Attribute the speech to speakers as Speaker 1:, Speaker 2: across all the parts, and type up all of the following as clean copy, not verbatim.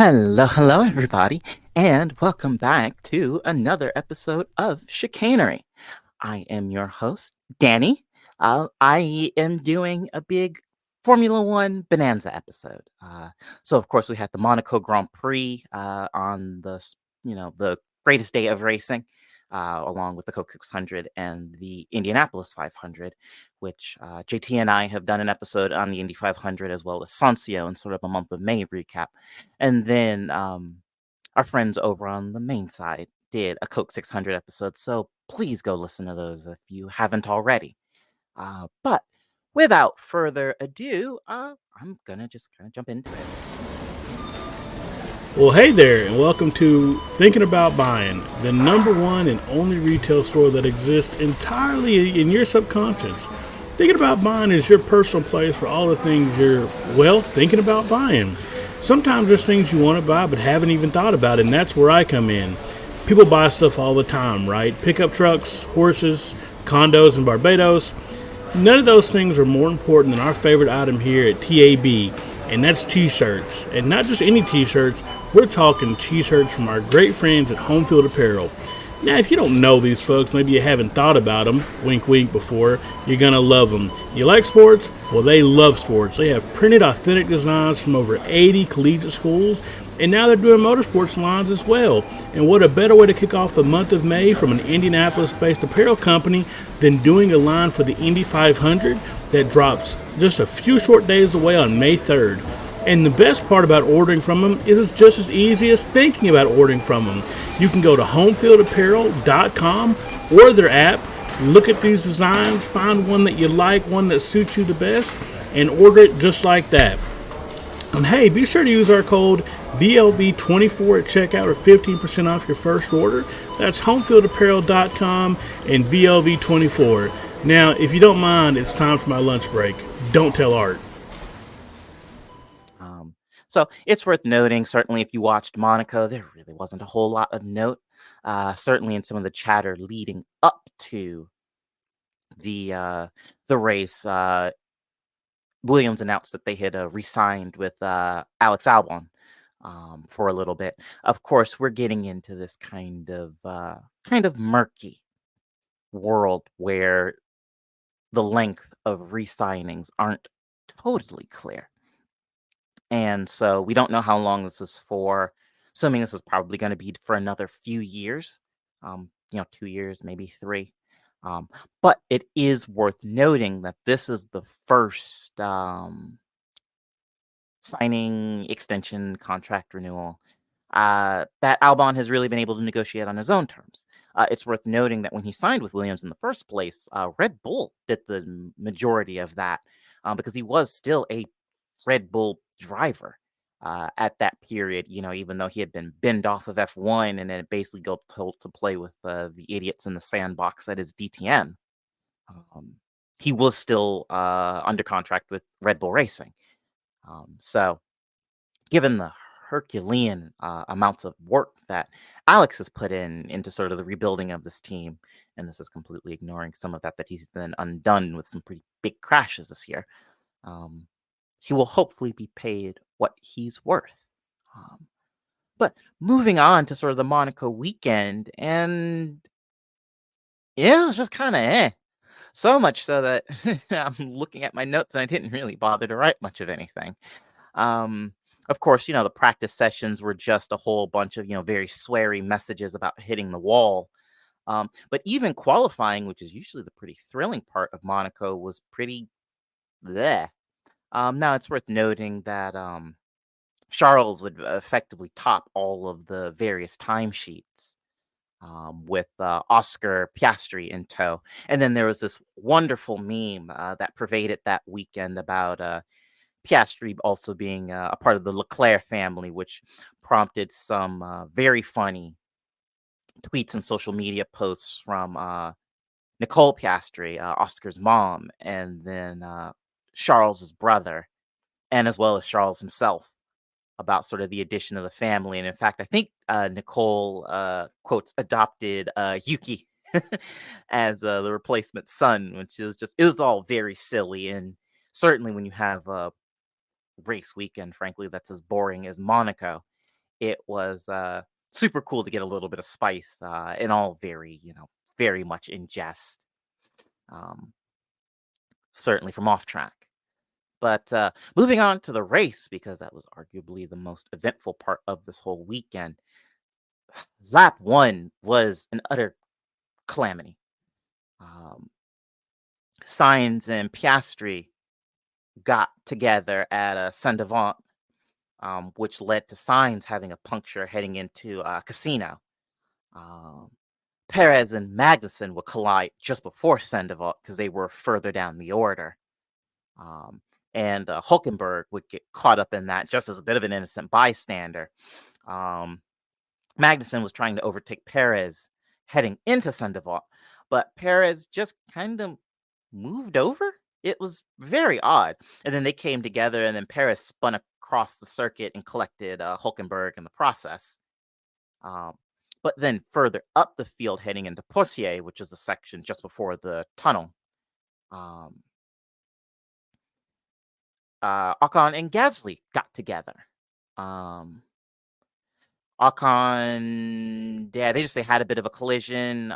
Speaker 1: Hello, everybody, and welcome back to another episode of Chicanery. I am your host, Danny. I am doing a big Formula One Bonanza episode. So, of course, we had the Monaco Grand Prix on the greatest day of racing, along with the Coke 600 and the Indianapolis 500, which JT and I have done an episode on the Indy 500 as well as Sancio in sort of a month of May recap. And then our friends over on the main side did a Coke 600 episode, so please go listen to those if you haven't already. But without further ado, I'm gonna just kind of jump into it.
Speaker 2: Well, hey there, and welcome to Thinking About Buying, the number one and only retail store that exists entirely in your subconscious. Thinking About Buying is your personal place for all the things you're, thinking about buying. Sometimes there's things you want to buy but haven't even thought about, and that's where I come in. People buy stuff all the time, right? Pickup trucks, horses, condos in Barbados. None of those things are more important than our favorite item here at TAB, and that's t-shirts. And not just any t-shirts, we're talking t-shirts from our great friends at Homefield Apparel. Now, if you don't know these folks, maybe you haven't thought about them, wink wink, before, you're going to love them. You like sports? Well, they love sports. They have printed authentic designs from over 80 collegiate schools, and now they're doing motorsports lines as well. And what a better way to kick off the month of May from an Indianapolis-based apparel company than doing a line for the Indy 500 that drops just a few short days away on May 3rd. And the best part about ordering from them is it's just as easy as thinking about ordering from them. You can go to homefieldapparel.com or their app, look at these designs, find one that you like, one that suits you the best, and order it just like that. And hey, be sure to use our code VLV24 at checkout for 15% off your first order. That's homefieldapparel.com and VLV24. Now, if you don't mind, it's time for my lunch break. Don't tell Art.
Speaker 1: So it's worth noting, certainly if you watched Monaco, there really wasn't a whole lot of note. Certainly in some of the chatter leading up to the race, Williams announced that they had re-signed with Alex Albon for a little bit. Of course, we're getting into this kind of murky world where the length of re-signings aren't totally clear. And so we don't know how long this is for. Assuming this is probably going to be for another few years, 2 years, maybe three. But it is worth noting that this is the first signing extension contract renewal that Albon has really been able to negotiate on his own terms. It's worth noting that when he signed with Williams in the first place, Red Bull did the majority of that because he was still a Red Bull driver at that period, even though he had been binned off of F1 and then basically got told to play with the idiots in the sandbox that is DTM. He was still under contract with Red Bull Racing. So given the Herculean amounts of work that Alex has put into sort of the rebuilding of this team, and this is completely ignoring some of that he's then undone with some pretty big crashes this year, he will hopefully be paid what he's worth. But moving on to sort of the Monaco weekend, and it was just kind of so much so that I'm looking at my notes and I didn't really bother to write much of anything. Of course, the practice sessions were just a whole bunch of, very sweary messages about hitting the wall. But even qualifying, which is usually the pretty thrilling part of Monaco, was pretty bleh. Now, it's worth noting that Charles would effectively top all of the various timesheets with Oscar Piastri in tow. And then there was this wonderful meme that pervaded that weekend about Piastri also being a part of the Leclerc family, which prompted some very funny tweets and social media posts from Nicole Piastri, Oscar's mom, and then Charles's brother, and as well as Charles himself, about sort of the addition of the family. And in fact, I think Nicole quotes adopted Yuki as the replacement son, which is it was all very silly. And certainly when you have a race weekend, frankly, that's as boring as Monaco, it was super cool to get a little bit of spice and all very, very much in jest, um, certainly from off track. But moving on to the race, because that was arguably the most eventful part of this whole weekend, lap one was an utter calamity. Um, Sainz and Piastri got together at a Saint-Devant, which led to Sainz having a puncture heading into Casino. Um, Perez and Magnussen would collide just before Sandoval because they were further down the order. Um, and Hulkenberg would get caught up in that just as a bit of an innocent bystander. Um, Magnussen was trying to overtake Perez heading into Sandoval, but Perez just kind of moved over. It was very odd. And then they came together, and then Perez spun across the circuit and collected Hulkenberg in the process. Um, but then further up the field, heading into Portier, which is the section just before the tunnel, um, Ocon and Gasly got together. Ocon, yeah, they had a bit of a collision.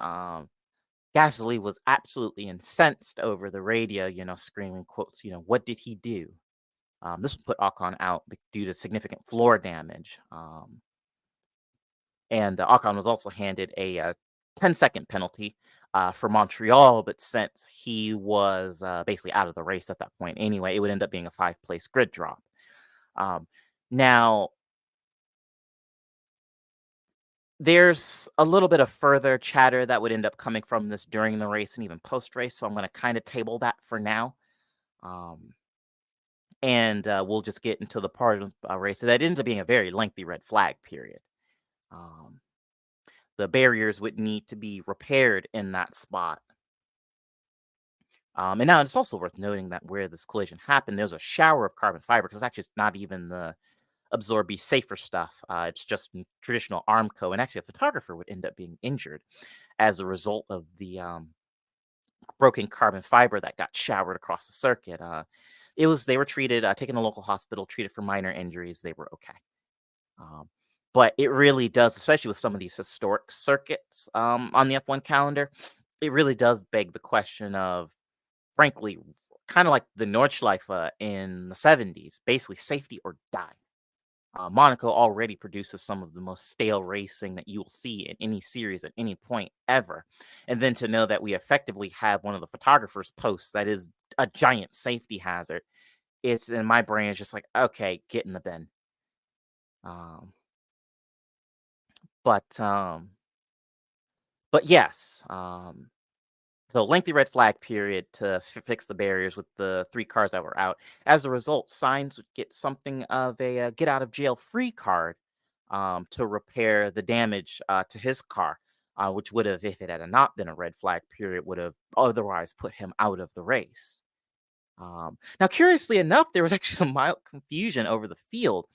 Speaker 1: Gasly was absolutely incensed over the radio, screaming quotes, what did he do? This would put Ocon out due to significant floor damage. And Ocon was also handed a 10-second penalty for Montreal, but since he was basically out of the race at that point anyway, it would end up being a 5-place grid drop. Now, there's a little bit of further chatter that would end up coming from this during the race and even post-race, so I'm going to kind of table that for now. And we'll just get into the part of the race that ended up being a very lengthy red flag period. The barriers would need to be repaired in that spot. And now it's also worth noting that where this collision happened, there's a shower of carbon fiber, because actually it's not even the Absorb Be Safer stuff. It's just traditional Armco, and actually a photographer would end up being injured as a result of the broken carbon fiber that got showered across the circuit. They were treated, taken to a local hospital, treated for minor injuries. They were okay. But it really does, especially with some of these historic circuits on the F1 calendar, it really does beg the question of, frankly, kind of like the Nordschleife in the 70s, basically safety or die. Monaco already produces some of the most stale racing that you will see in any series at any point ever. And then to know that we effectively have one of the photographers' posts that is a giant safety hazard, it's in my brain, it's just like, okay, get in the bin. But yes, so lengthy red flag period to fix the barriers with the 3 cars that were out. As a result, Sainz would get something of a get out of jail free card to repair the damage to his car, which would have, if it had not been a red flag period, would have otherwise put him out of the race. Now, curiously enough, there was actually some mild confusion over the field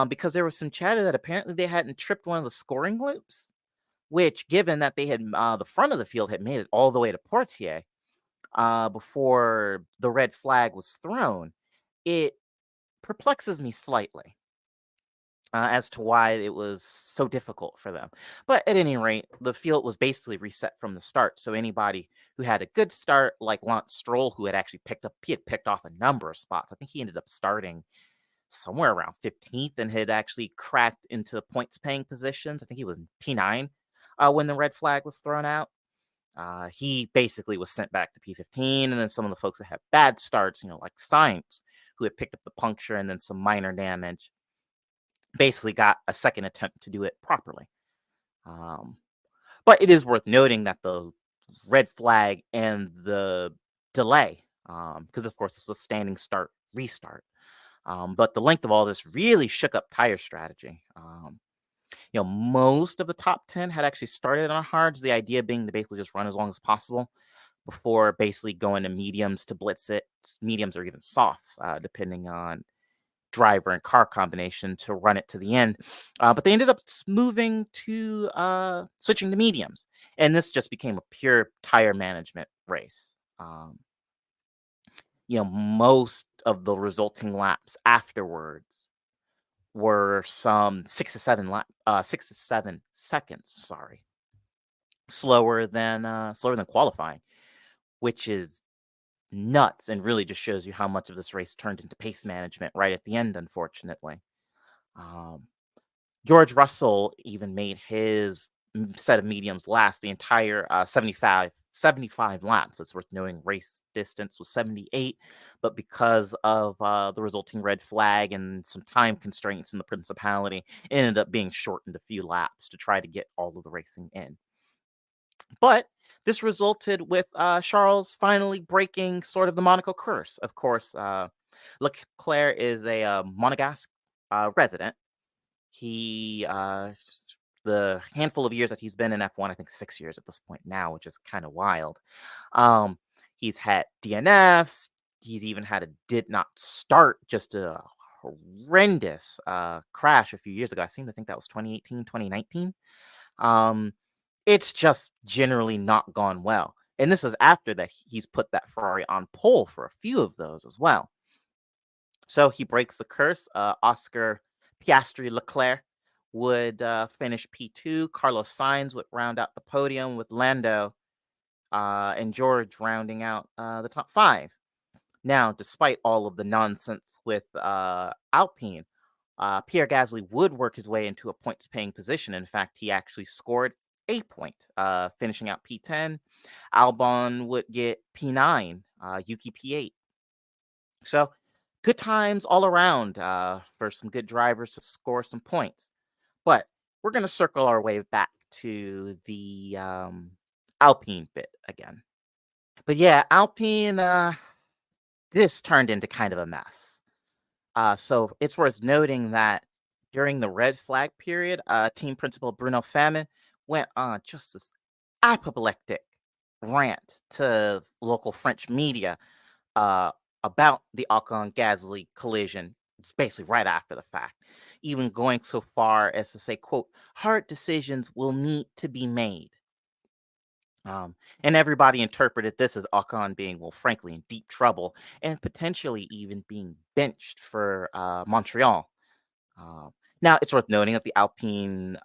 Speaker 1: because there was some chatter that apparently they hadn't tripped one of the scoring loops. Which, given that they had the front of the field had made it all the way to Portier before the red flag was thrown, it perplexes me slightly as to why it was so difficult for them. But at any rate, the field was basically reset from the start. So anybody who had a good start, like Lance Stroll, who had actually picked off a number of spots. I think he ended up starting somewhere around 15th and had actually cracked into points paying positions. I think he was P9 when the red flag was thrown out. He basically was sent back to P15, and then some of the folks that had bad starts, like Sainz, who had picked up the puncture and then some minor damage, basically got a second attempt to do it properly. But it is worth noting that the red flag and the delay, because of course it's a standing start restart, but the length of all this really shook up tire strategy. Most of the top 10 had actually started on hards, the idea being to basically just run as long as possible before basically going to mediums to blitz it, mediums or even softs, depending on driver and car combination, to run it to the end. But they ended up moving to switching to mediums. And this just became a pure tire management race. Most of the resulting laps afterwards were some 6 to 7 seconds, sorry, slower than qualifying, which is nuts and really just shows you how much of this race turned into pace management right at the end, unfortunately. Um, George Russell even made his set of mediums last the entire 75 laps. It's worth knowing race distance was 78, but because of the resulting red flag and some time constraints in the principality, it ended up being shortened a few laps to try to get all of the racing in. But this resulted with Charles finally breaking sort of the Monaco curse. Of course, Leclerc is a Monegasque resident. He the handful of years that he's been in F1, I think 6 years at this point now, which is kind of wild. Um, he's had DNFs. He's even had a did not start, just a horrendous crash a few years ago. I seem to think that was 2018, 2019. Um, it's just generally not gone well. And this is after that he's put that Ferrari on pole for a few of those as well. So he breaks the curse. Oscar Piastri Leclerc would finish P2. Carlos Sainz would round out the podium with Lando and George rounding out the top five. Now, despite all of the nonsense with Alpine, Pierre Gasly would work his way into a points-paying position. In fact, he actually scored a point, finishing out P10. Albon would get P9, Yuki P8. So, good times all around for some good drivers to score some points. But we're going to circle our way back to the Alpine bit again. But yeah, Alpine, this turned into kind of a mess. So it's worth noting that during the red flag period, team principal Bruno Famin went on just this apoplectic rant to local French media uh, about the Ocon Gasly collision, basically right after the fact, even going so far as to say, quote, hard decisions will need to be made. And everybody interpreted this as Ocon being, well, frankly, in deep trouble and potentially even being benched for Montreal. Uh, Now, it's worth noting that the Alpine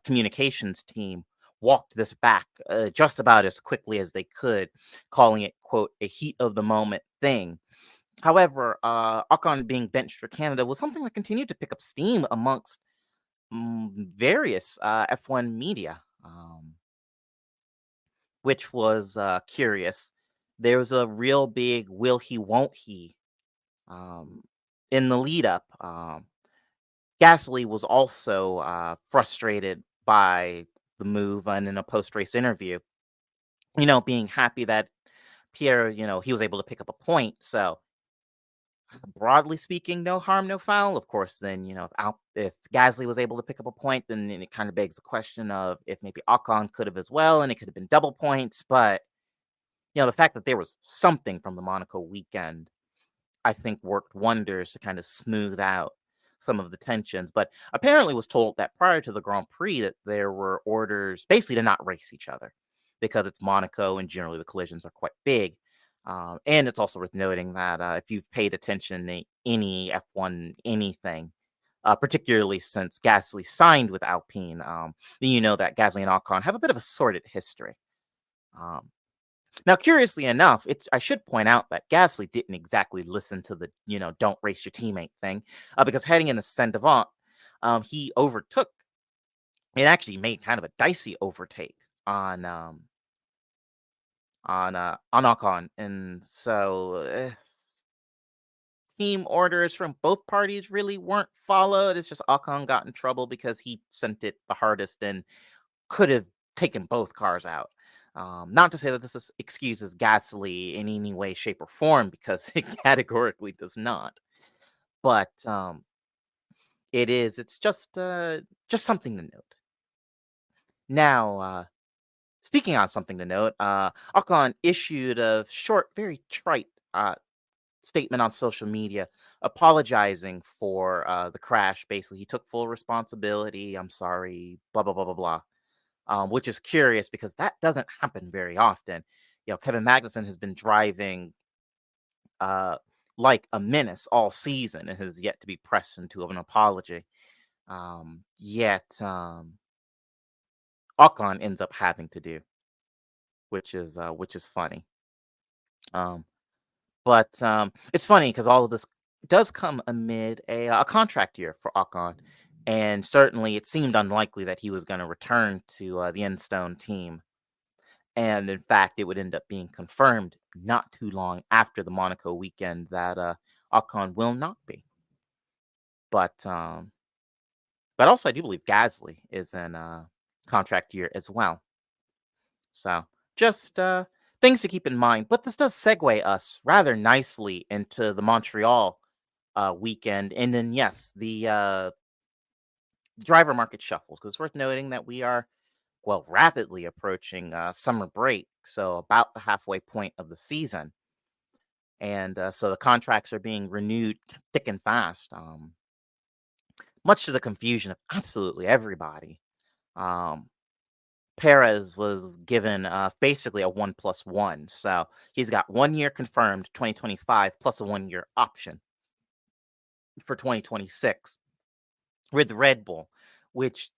Speaker 1: communications team walked this back just about as quickly as they could, calling it, quote, a heat of the moment thing. However, Ocon being benched for Canada was something that continued to pick up steam amongst various F1 media. Which was curious. There was a real big will he, won't he um, in the lead up. Gasly was also frustrated by the move and in a post race interview, being happy that Pierre, he was able to pick up a point. So, broadly speaking, no harm, no foul. Of course, then, if Gasly was able to pick up a point, then it kind of begs the question of if maybe Ocon could have as well, and it could have been double points. But the fact that there was something from the Monaco weekend, I think worked wonders to kind of smooth out some of the tensions. But apparently was told that prior to the Grand Prix that there were orders basically to not race each other because it's Monaco and generally the collisions are quite big. And it's also worth noting that if you've paid attention to any F1 anything, particularly since Gasly signed with Alpine, then you know that Gasly and Ocon have a bit of a sordid history. Now, curiously enough, I should point out that Gasly didn't exactly listen to the, don't race your teammate thing, because heading into Saint-Devant, he overtook and actually made kind of a dicey overtake on Ocon, and so team orders from both parties really weren't followed. It's just Ocon got in trouble because he sent it the hardest and could have taken both cars out. Not to say that this excuses Gasly in any way, shape, or form, because it categorically does not. But it's just something to note. Now, speaking on something to note, Ocon issued a short, very trite statement on social media apologizing for the crash. Basically, he took full responsibility. I'm sorry, blah, blah, blah, blah, blah. Which is curious because that doesn't happen very often. Kevin Magnussen has been driving like a menace all season and has yet to be pressed into an apology. Yet Ocon ends up having to do, which is funny. Um, but it's funny because all of this does come amid a contract year for Ocon, and certainly it seemed unlikely that he was going to return to the Enstone team. And in fact, it would end up being confirmed not too long after the Monaco weekend that Ocon will not be. But also, I do believe Gasly is in contract year as well. So just things to keep in mind. But this does segue us rather nicely into the Montreal weekend. And then, yes, the driver market shuffles. Because it's worth noting that we are, well, rapidly approaching summer break. So about the halfway point of the season. And so the contracts are being renewed thick and fast, much to the confusion of absolutely everybody. Um, Perez was given basically a 1+1. So he's got 1 year confirmed, 2025, plus a 1 year option for 2026 with Red Bull, which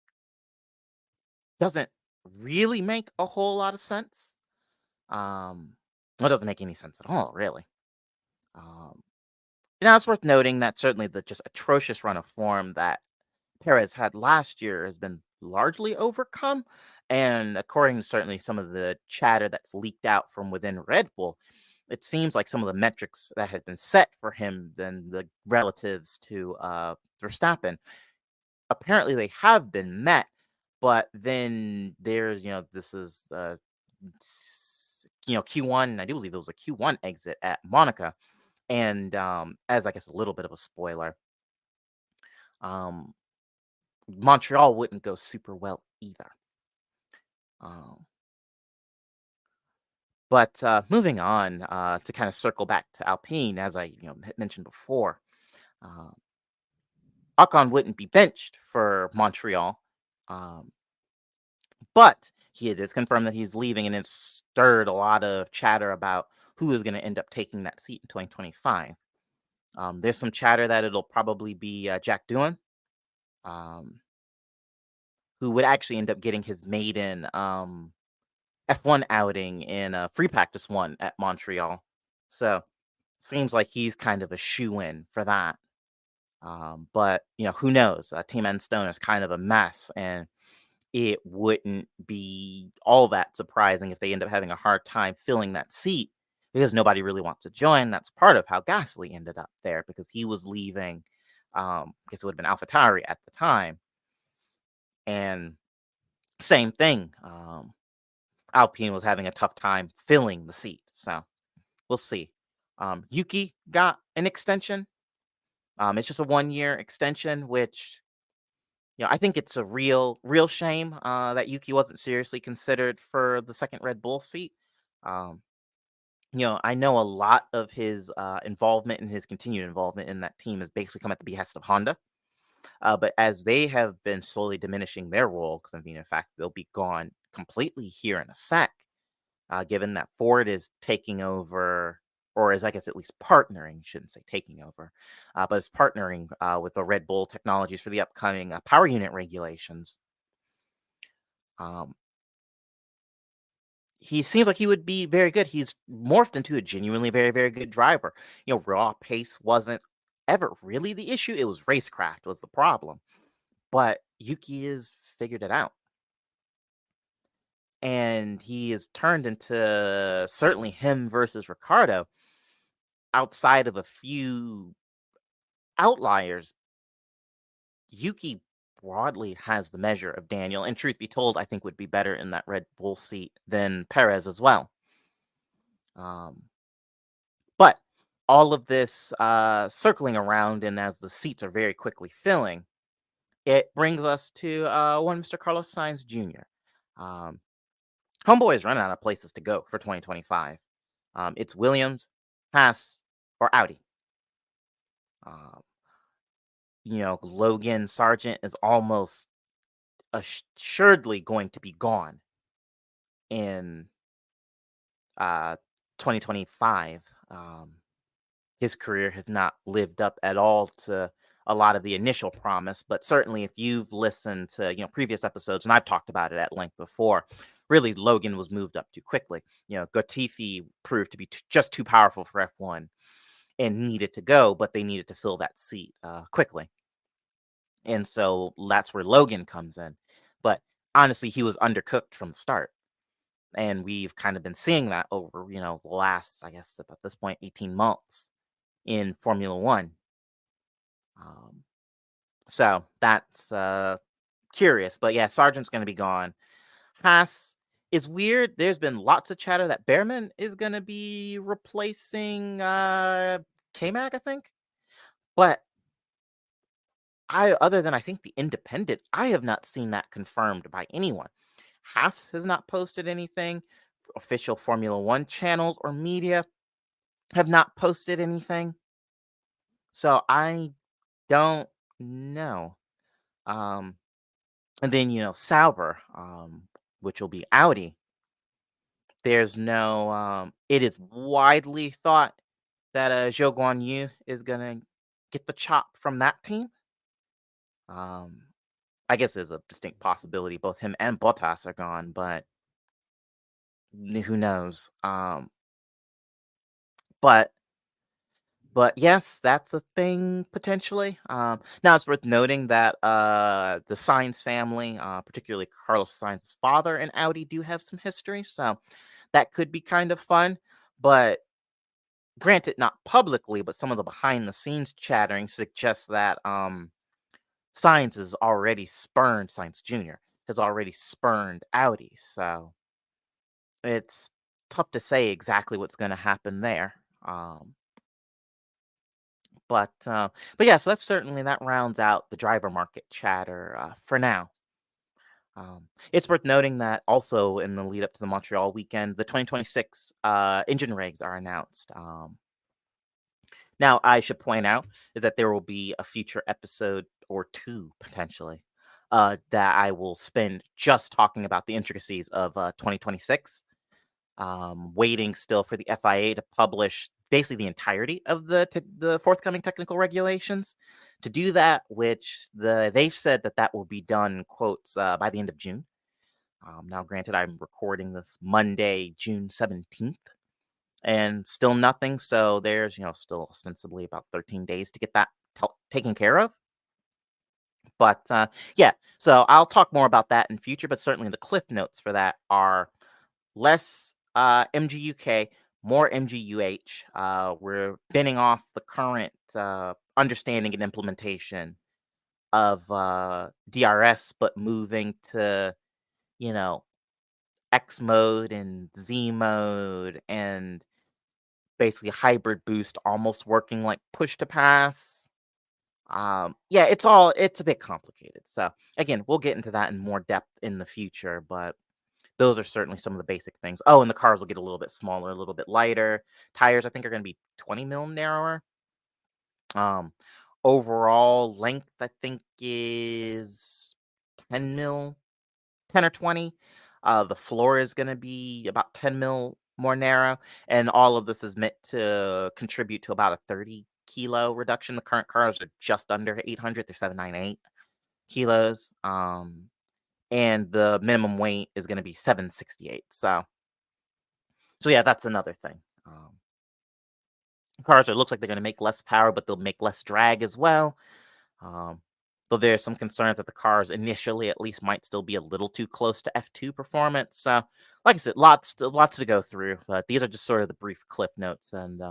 Speaker 1: doesn't really make a whole lot of sense. It doesn't make any sense at all, really. Um, Now, it's worth noting that certainly the just atrocious run of form that Perez had last year has been largely overcome. And according to certainly some of the chatter that's leaked out from within Red Bull, it seems like some of the metrics that had been set for him, then the relatives to Verstappen, apparently they have been met. But then there's, this is, Q1. I do believe it was a Q1 exit at Monaco. And as I guess a little bit of a spoiler, um, Montreal wouldn't go super well either. Um, but moving on to kind of circle back to Alpine, as I had mentioned before, uh, Ocon wouldn't be benched for Montreal, um, but it is confirmed that he's leaving, and it's stirred a lot of chatter about who is going to end up taking that seat in 2025. There's some chatter that it'll probably be Jack Doohan, um, who would actually end up getting his maiden F1 outing in free practice one at Montreal. So seems like he's kind of a shoe in for that. But who knows? Team Enstone is kind of a mess, and it wouldn't be all that surprising if they end up having a hard time filling that seat because nobody really wants to join. That's part of how Gasly ended up there because he was leaving. I guess it would have been AlphaTauri at the time, and same thing. Alpine was having a tough time filling the seat. So we'll see. Yuki got an extension. It's just a 1 year extension, which I think it's a real shame that Yuki wasn't seriously considered for the second Red Bull seat. Um, I know a lot of his involvement and his continued involvement in that team has basically come at the behest of Honda. But as they have been slowly diminishing their role, because I mean, in fact, they'll be gone completely here in a sec, given that Ford is taking over, or is I guess at least partnering, shouldn't say taking over, but is partnering with the Red Bull technologies for the upcoming power unit regulations. Um, he seems like he would be very good. He's morphed into a genuinely very, very good driver. Raw pace wasn't ever really the issue. It was racecraft was the problem. But Yuki has figured it out. And he is turned into certainly him versus Ricardo outside of a few outliers. Yuki broadly has the measure of Daniel, and truth be told, I think would be better in that Red Bull seat than Perez as well. But all of this circling around, and as the seats are very quickly filling, it brings us to one Mr. Carlos Sainz Jr. Homeboy is running out of places to go for 2025. It's Williams, Haas, or Audi. Logan Sargent is almost assuredly going to be gone in 2025. his career has not lived up at all to a lot of the initial promise. But certainly, if you've listened to previous episodes, and I've talked about it at length before, really Logan was moved up too quickly. Latifi proved to be just too powerful for F1 and needed to go, but they needed to fill that seat quickly. And so that's where Logan comes in. But honestly, he was undercooked from the start. And we've kind of been seeing that over, the last, I guess, at this point, 18 months in Formula One. Um, so that's curious. But yeah, Sargent's going to be gone. Haas is weird. There's been lots of chatter that Behrman is going to be replacing K-Mag, I think. But other than I think the Independent, I have not seen that confirmed by anyone. Haas has not posted anything. Official Formula One channels or media have not posted anything. So I don't know. And then, Sauber, which will be Audi. There's no, it is widely thought that Zhou Guanyu is going to get the chop from that team. I guess there's a distinct possibility both him and Bottas are gone, but who knows? But yes, that's a thing potentially. Now it's worth noting that the Sainz family, particularly Carlos Sainz's father and Audi, do have some history, so that could be kind of fun. But granted, not publicly, but some of the behind the scenes chattering suggests that Sainz Jr. has already spurned Audi, so it's tough to say exactly what's going to happen there. But yeah, so that rounds out the driver market chatter for now. It's worth noting that also in the lead up to the Montreal weekend, the 2026 engine regs are announced. Now, I should point out is that there will be a future episode or two potentially that I will spend just talking about the intricacies of 2026. Waiting still for the FIA to publish basically the entirety of the forthcoming technical regulations. To do that, which they've said that will be done, quotes, by the end of June. Now, granted, I'm recording this Monday, June 17th, and still nothing. So there's, still ostensibly about 13 days to get that taken care of. But yeah, so I'll talk more about that in future. But certainly the cliff notes for that are less MGUK, more MGUH. We're binning off the current understanding and implementation of DRS, but moving to, X mode and Z mode and basically hybrid boost almost working like push to pass. Yeah, it's a bit complicated. So again, we'll get into that in more depth in the future, but those are certainly some of the basic things. Oh, and the cars will get a little bit smaller, a little bit lighter. Tires, I think, are going to be 20 mil narrower. Overall length, I think, is 10 mil, 10 or 20. The floor is going to be about 10 mil more narrow. And all of this is meant to contribute to about a 30 kilo reduction. The current cars are just under 800. They're 798 kilos. And the minimum weight is going to be 768. So yeah, that's another thing. Cars looks like they're going to make less power, but they'll make less drag as well. Though there's some concerns that the cars initially at least might still be a little too close to F2 performance. So like I said, lots to go through, but these are just sort of the brief cliff notes. And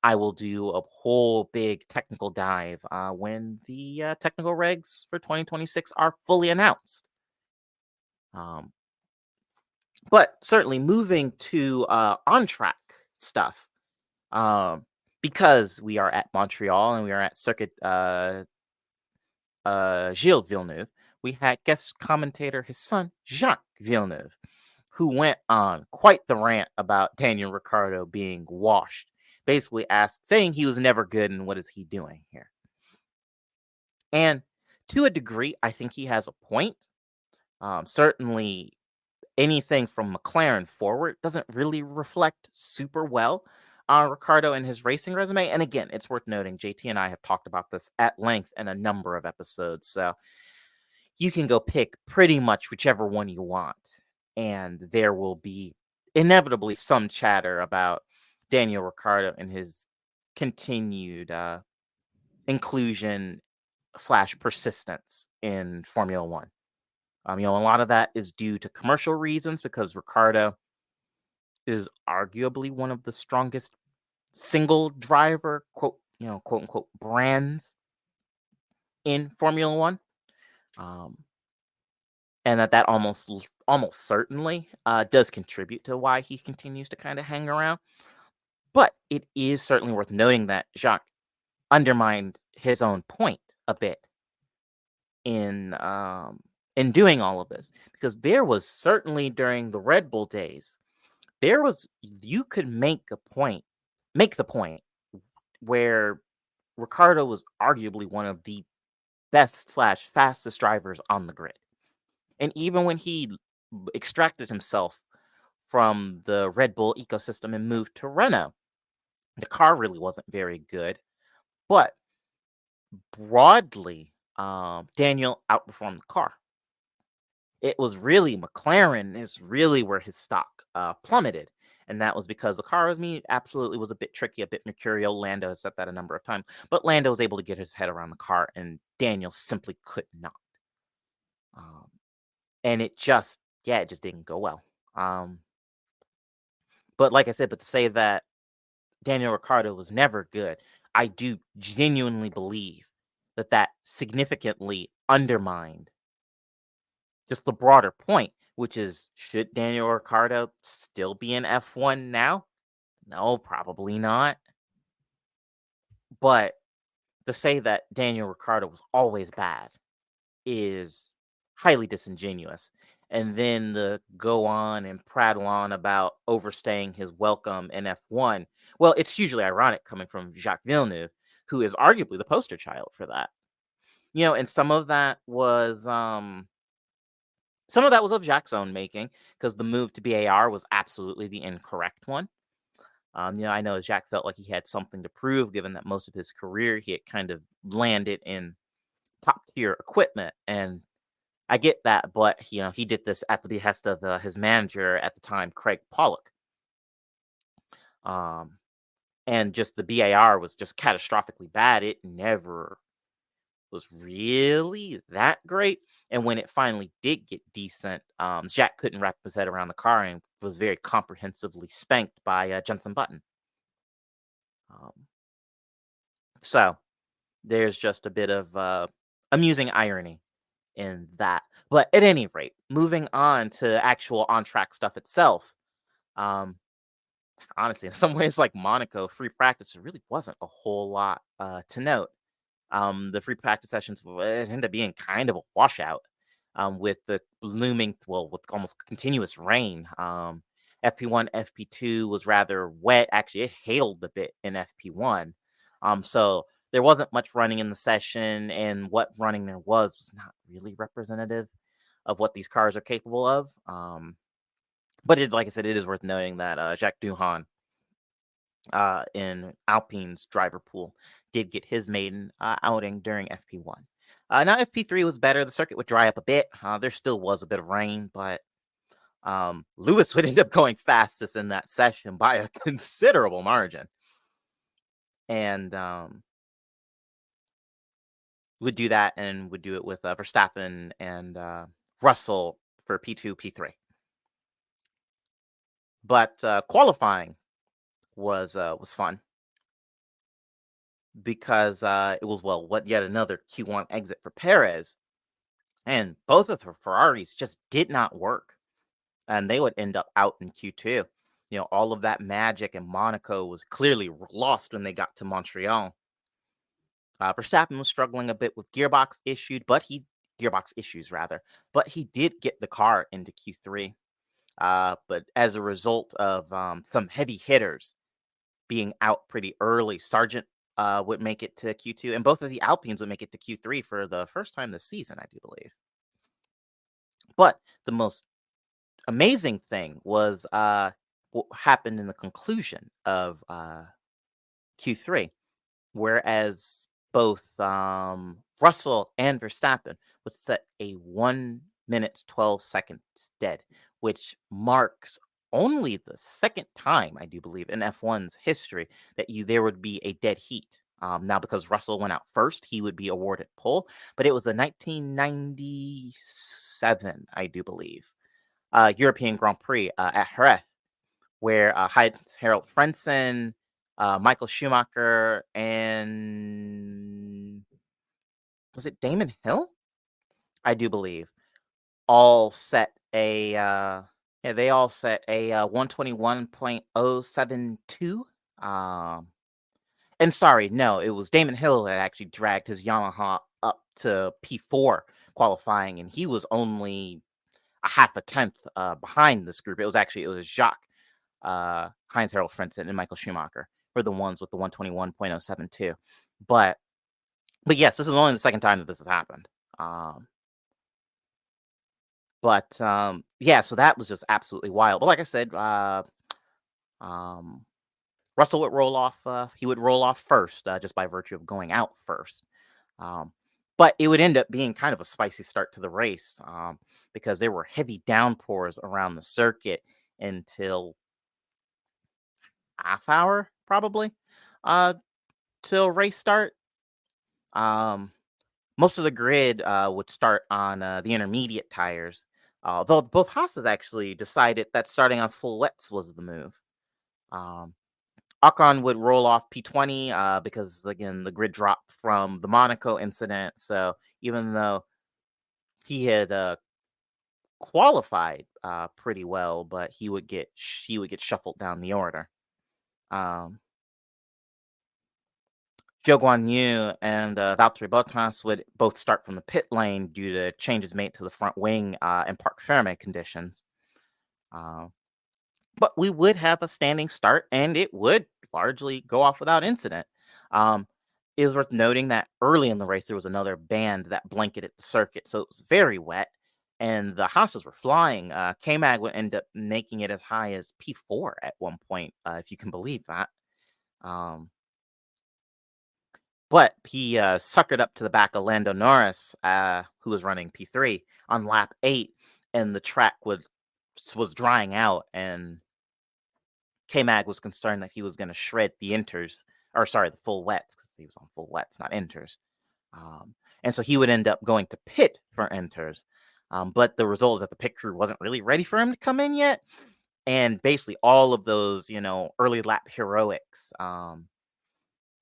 Speaker 1: I will do a whole big technical dive when the technical regs for 2026 are fully announced. But certainly moving to on-track stuff, because we are at Montreal and we are at Circuit Gilles Villeneuve, we had guest commentator, his son, Jacques Villeneuve, who went on quite the rant about Daniel Ricciardo being washed, basically saying he was never good and what is he doing here. And to a degree, I think he has a point. Certainly, anything from McLaren forward doesn't really reflect super well on Ricardo and his racing resume, and again, it's worth noting, JT and I have talked about this at length in a number of episodes, so you can go pick pretty much whichever one you want, and there will be inevitably some chatter about Daniel Ricciardo and his continued inclusion slash persistence in Formula One. A lot of that is due to commercial reasons because Ricciardo is arguably one of the strongest single driver quote unquote brands in Formula One. And that almost certainly does contribute to why he continues to kind of hang around. But it is certainly worth noting that Jacques undermined his own point a bit in doing all of this, because there was certainly during the Red Bull days, you could make the point where Ricardo was arguably one of the best slash fastest drivers on the grid. And even when he extracted himself from the Red Bull ecosystem and moved to Renault, the car really wasn't very good. But broadly, Daniel outperformed the car. It was really McLaren is really where his stock plummeted. And that was because the car with me absolutely was a bit tricky, a bit mercurial. Lando has said that a number of times. But Lando was able to get his head around the car, and Daniel simply could not. And it just didn't go well. But like I said, to say that Daniel Ricciardo was never good, I do genuinely believe that significantly undermined just the broader point, which is, should Daniel Ricciardo still be in F1 now? No, probably not. But to say that Daniel Ricciardo was always bad is highly disingenuous. And then the go on and prattle on about overstaying his welcome in F1. Well, it's hugely ironic coming from Jacques Villeneuve, who is arguably the poster child for that. And some of that was of Jacques' own making, because the move to BAR was absolutely the incorrect one. I know Jacques felt like he had something to prove, given that most of his career he had kind of landed in top tier equipment, and I get that, but he did this at the behest of his manager at the time, Craig Pollock. And just the BAR was just catastrophically bad. It never was really that great. And when it finally did get decent, Jacques couldn't wrap his head around the car and was very comprehensively spanked by Jenson Button. So there's just a bit of amusing irony in that. But at any rate, moving on to actual on-track stuff itself, honestly, in some ways, like Monaco, free practice, there really wasn't a whole lot to note. The free practice sessions ended up being kind of a washout, with the with almost continuous rain. FP1, FP2 was rather wet. Actually, it hailed a bit in FP1. So there wasn't much running in the session, and what running there was not really representative of what these cars are capable of. But like I said, it is worth noting that Jacques Duhan in Alpine's driver pool did get his maiden outing during FP1. Now FP3 was better. The circuit would dry up a bit. There still was a bit of rain, but Lewis would end up going fastest in that session by a considerable margin. And would do that, and would do it with Verstappen and Russell for P2, P3. But qualifying was fun, because it was yet another Q1 exit for Perez, and both of the Ferraris just did not work, and they would end up out in Q2. All of that magic in Monaco was clearly lost when they got to Montreal. Verstappen was struggling a bit with gearbox issues, but he did get the car into Q3. But as a result of some heavy hitters being out pretty early, Sargent would make it to Q2, and both of the Alpines would make it to Q3 for the first time this season, I do believe. But the most amazing thing was what happened in the conclusion of Q3, whereas both Russell and Verstappen would set a 1 minute 12 seconds dead, which marks only the second time, I do believe, in F1's history that there would be a dead heat. Now, because Russell went out first, he would be awarded pole, but it was a 1997, I do believe, European Grand Prix at Jerez, where Heinz Harold Frentzen, Michael Schumacher, and was it Damon Hill? I do believe all set a they all set a 121.072. And sorry, no, it was Damon Hill that actually dragged his Yamaha up to P4 qualifying, and he was only a half a tenth behind this group. It was Jacques, Heinz Harold Frentzen, and Michael Schumacher were the ones with the 121.072. But yes, this is only the second time that this has happened. Yeah, so that was just absolutely wild. But like I said, Russell would roll off. He would roll off first, just by virtue of going out first. But it would end up being kind of a spicy start to the race, because there were heavy downpours around the circuit until half hour, probably, till race start. Most of the grid would start on the intermediate tires, though both Haas's actually decided that starting on full wets was the move. Ocon would roll off P20 because, again, the grid dropped from the Monaco incident. So even though he had qualified pretty well, but he would get shuffled down the order. Zhou Guanyu and Valtteri Bottas would both start from the pit lane due to changes made to the front wing and parc ferme conditions. But we would have a standing start, and it would largely go off without incident. It was worth noting that early in the race, there was another band that blanketed the circuit, so it was very wet, and the Haas's were flying. K-Mag would end up making it as high as P4 at one point, if you can believe that. But he suckered up to the back of Lando Norris, who was running P3 on lap 8, and the track was drying out, and K-Mag was concerned that he was going to shred the inters, or sorry, the full wets, because he was on full wets, not inters. And so he would end up going to pit for inters. But the result is that the pit crew wasn't really ready for him to come in yet. And basically all of those, early lap heroics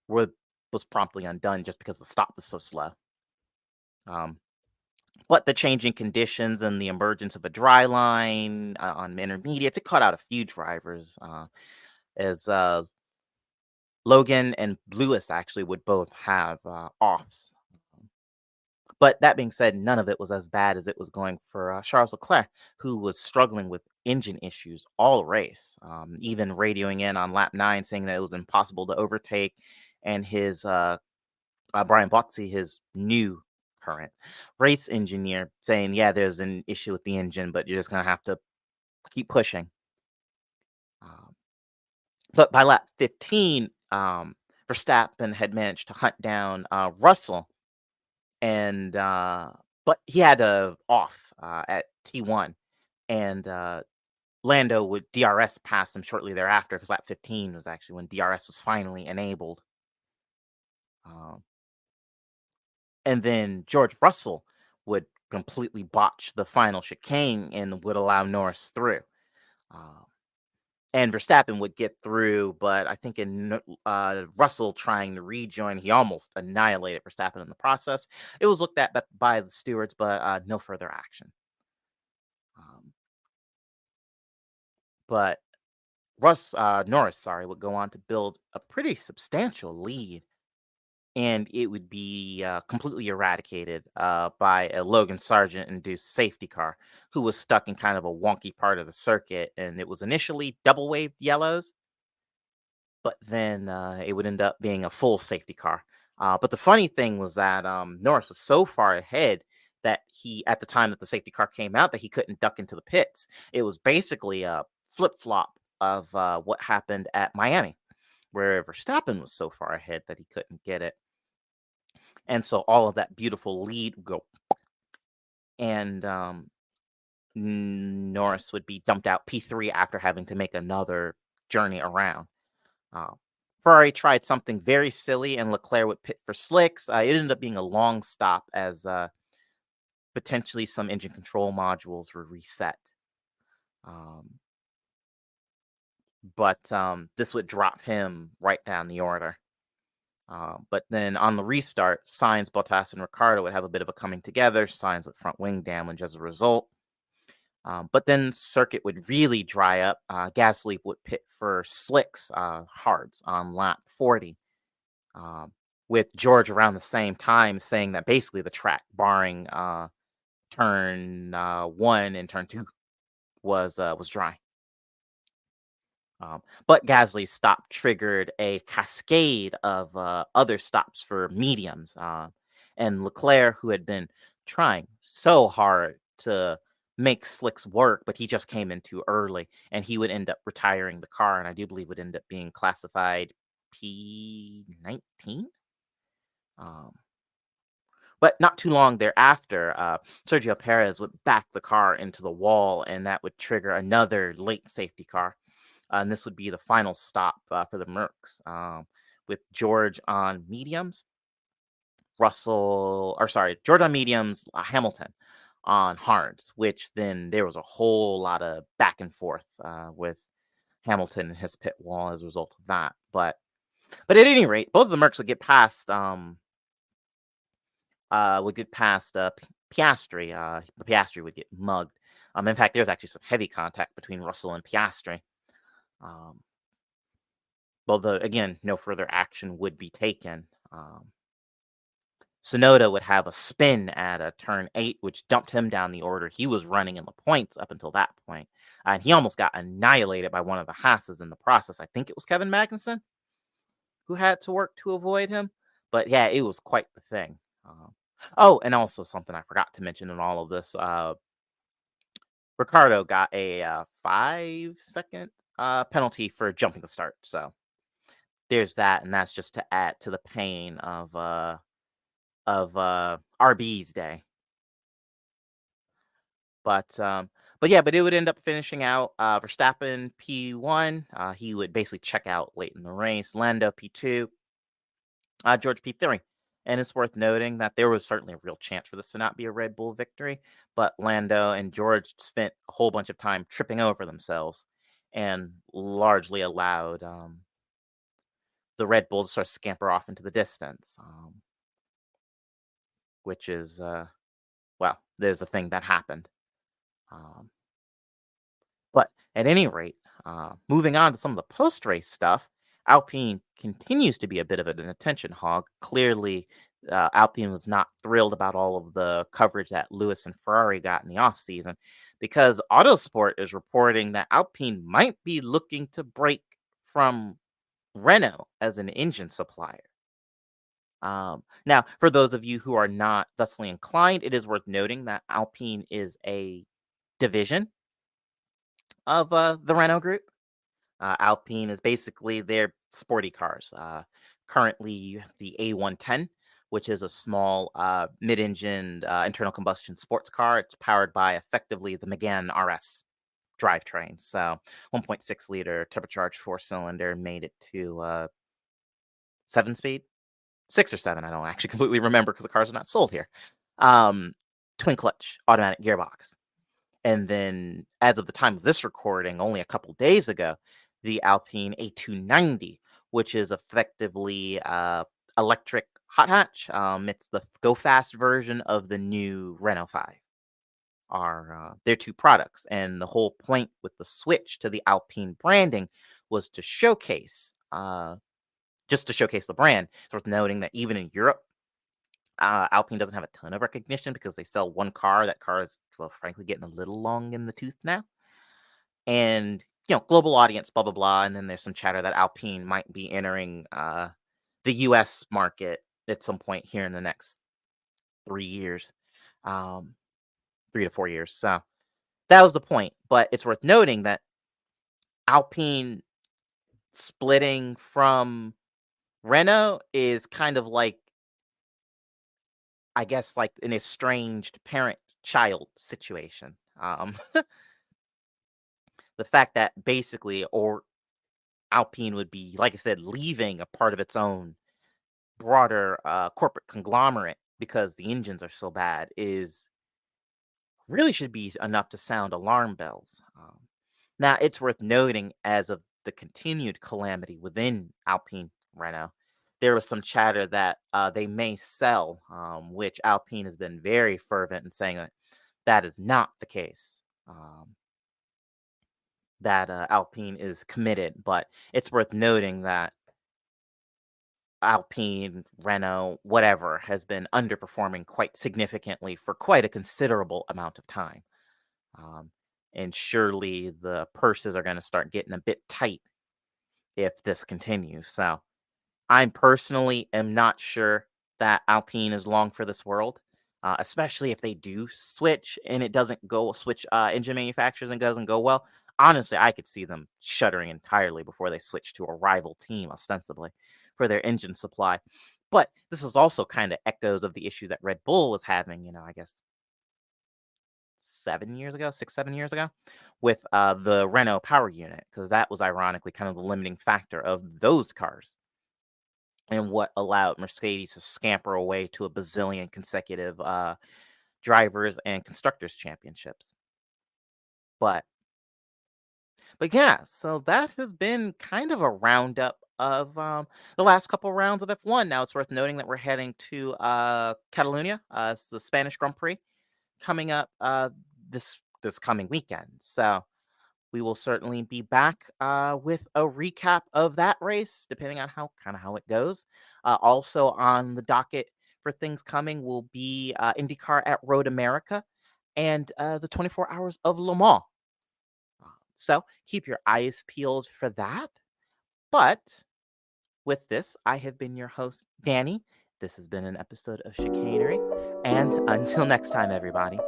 Speaker 1: was promptly undone just because the stop was so slow. But the changing conditions and the emergence of a dry line on intermediates, it caught out a few drivers, as Logan and Lewis actually would both have offs. But that being said, none of it was as bad as it was going for Charles Leclerc, who was struggling with engine issues all race, even radioing in on lap 9, saying that it was impossible to overtake, and his Brian Boxey, his new current race engineer, saying, yeah, there's an issue with the engine, but you're just going to have to keep pushing. But by lap 15, Verstappen had managed to hunt down Russell, and but he had off at T1, and Lando would DRS pass him shortly thereafter, because lap 15 was actually when DRS was finally enabled. And then George Russell would completely botch the final chicane and would allow Norris through. And Verstappen would get through, but I think in Russell trying to rejoin, he almost annihilated Verstappen in the process. It was looked at by the stewards, but no further action. But Norris, would go on to build a pretty substantial lead, and it would be completely eradicated by a Logan Sargent-induced safety car, who was stuck in kind of a wonky part of the circuit, and it was initially double-waved yellows, but then it would end up being a full safety car. But the funny thing was that Norris was so far ahead that at the time that the safety car came out, that he couldn't duck into the pits. It was basically a flip-flop of what happened at Miami, where Verstappen was so far ahead that he couldn't get it. And so all of that beautiful lead would go, and Norris would be dumped out P3 after having to make another journey around. Uh, Ferrari tried something very silly, and Leclerc would pit for slicks. It ended up being a long stop as potentially some engine control modules were reset. Um, but this would drop him right down the order. But then on the restart, Sainz, Bottas, and Ricciardo would have a bit of a coming together. Sainz with front wing damage as a result. But then circuit would really dry up. Gasly would pit for slicks, hards on lap 40, with George around the same time saying that basically the track, barring turn 1 and turn 2, was dry. But Gasly's stop triggered a cascade of other stops for mediums. And Leclerc, who had been trying so hard to make slicks work, but he just came in too early, and he would end up retiring the car, and I do believe would end up being classified P19. But not too long thereafter, Sergio Perez would back the car into the wall, and that would trigger another late safety car. And this would be the final stop for the Mercs, with George on mediums, George on mediums, Hamilton on hards, which then there was a whole lot of back and forth with Hamilton and his pit wall as a result of that. But at any rate, both of the Mercs would get past Piastri. Piastri would get mugged. In fact, there was actually some heavy contact between Russell and Piastri. Although, again, no further action would be taken. Sonoda would have a spin at a turn 8, which dumped him down the order. He was running in the points up until that point. And he almost got annihilated by one of the Haas's in the process. I think it was Kevin Magnussen who had to work to avoid him. But yeah, it was quite the thing. And also something I forgot to mention in all of this. Ricciardo got a 5-second penalty for jumping the start. So there's that, and that's just to add to the pain of RB's day. But it would end up finishing out Verstappen P1. He would basically check out late in the race. Lando P2. George P3. And it's worth noting that there was certainly a real chance for this to not be a Red Bull victory, but Lando and George spent a whole bunch of time tripping over themselves and largely allowed the Red Bull to sort of scamper off into the distance, which is, there's a thing that happened. But at any rate, moving on to some of the post-race stuff, Alpine continues to be a bit of an attention hog. Clearly, Alpine was not thrilled about all of the coverage that Lewis and Ferrari got in the offseason, because Autosport is reporting that Alpine might be looking to break from Renault as an engine supplier. Now, for those of you who are not thusly inclined, it is worth noting that Alpine is a division of the Renault group. Alpine is basically their sporty cars. Currently, you have the A110, which is a small mid-engine internal combustion sports car. It's powered by effectively the Megane RS drivetrain. So 1.6 liter turbocharged 4-cylinder made it to 7-speed, 6 or 7. I don't actually completely remember because the cars are not sold here. Twin clutch automatic gearbox. And then, as of the time of this recording, only a couple days ago, the Alpine A290, which is effectively electric hot hatch. It's the go fast version of the new Renault 5. Are their two products, and the whole point with the switch to the Alpine branding was to showcase, just to showcase the brand. It's worth noting that even in Europe, Alpine doesn't have a ton of recognition because they sell one car. That car is, well, frankly, getting a little long in the tooth now. And, global audience, blah, blah, blah. And then there's some chatter that Alpine might be entering the US market at some point here in the next 3 years, 3 to 4 years. So that was the point. But it's worth noting that Alpine splitting from Renault is kind of like, I guess, like an estranged parent-child situation. The fact that basically, or Alpine would be, like I said, leaving a part of its own broader corporate conglomerate because the engines are so bad is really should be enough to sound alarm bells. Now, it's worth noting, as of the continued calamity within Alpine Renault, there was some chatter that they may sell, which Alpine has been very fervent in saying that that is not the case. That Alpine is committed, but it's worth noting that Alpine, Renault, whatever, has been underperforming quite significantly for quite a considerable amount of time. Um, and surely the purses are going to start getting a bit tight if this continues. So I personally am not sure that Alpine is long for this world, especially if they do switch and it doesn't go switch engine manufacturers and doesn't go well. Honestly, I could see them shuttering entirely before they switch to a rival team, ostensibly, for their engine supply. But this is also kind of echoes of the issue that Red Bull was having, I guess 7 years ago, 6, 7 years ago, with the Renault power unit, because that was ironically kind of the limiting factor of those cars and what allowed Mercedes to scamper away to a bazillion consecutive drivers and constructors championships. But yeah, so that has been kind of a roundup of the last couple rounds of F1. Now it's worth noting that we're heading to Catalonia, it's the Spanish Grand Prix, coming up this coming weekend. So we will certainly be back with a recap of that race, depending on how it goes. Also on the docket for things coming will be IndyCar at Road America and the 24 Hours of Le Mans. So keep your eyes peeled for that. But with this, I have been your host, Danny. This has been an episode of Chicanery. And until next time, everybody.